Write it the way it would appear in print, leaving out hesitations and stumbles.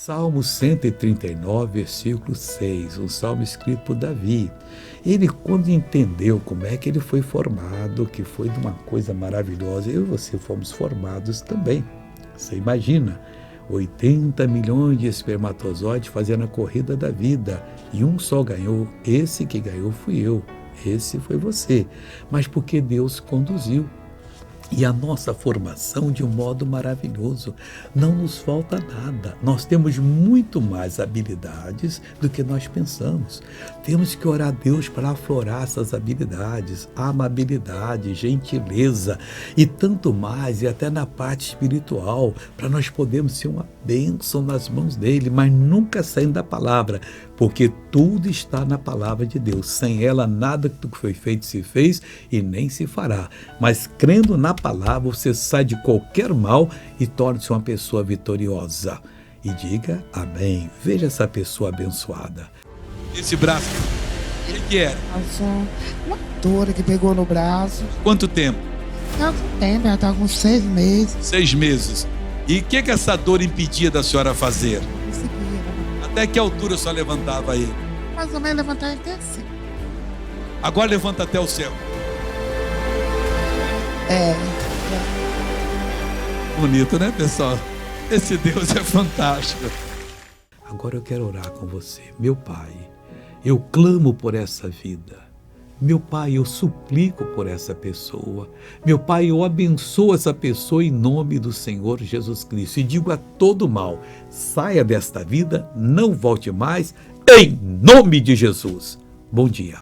Salmo 139, versículo 6, um salmo escrito por Davi. Ele, quando entendeu como é que ele foi formado, que foi de uma coisa maravilhosa, eu e você fomos formados também. Você imagina, 80 milhões de espermatozoides fazendo a corrida da vida, e um só ganhou. Esse que ganhou fui eu, esse foi você, mas porque Deus conduziu. E a nossa formação de um modo maravilhoso, não nos falta nada. Nós temos muito mais habilidades do que nós pensamos. Temos que orar a Deus para aflorar essas habilidades, amabilidade, gentileza e tanto mais, e até na parte espiritual, para nós podermos ser uma bênção nas mãos dele, mas nunca saindo da palavra, porque tudo está na palavra de Deus. Sem ela, nada do que foi feito se fez e nem se fará. Mas crendo na palavra, você sai de qualquer mal e torna-se uma pessoa vitoriosa. E diga amém. Veja essa pessoa abençoada. Esse braço, o que era? Uma dor que pegou no braço. Quanto tempo? Ela está com 6 meses. 6 meses. E o que essa dor impedia da senhora fazer? Até que altura a senhora levantava aí? Mais ou menos levantar até assim. Agora levanta até o céu. Bonito, né, pessoal? Esse Deus é fantástico. Agora eu quero orar com você. Meu Pai, eu clamo por essa vida. Meu Pai, eu suplico por essa pessoa. Meu Pai, eu abençoo essa pessoa em nome do Senhor Jesus Cristo. E digo a todo mal, saia desta vida, não volte mais, em nome de Jesus. Bom dia.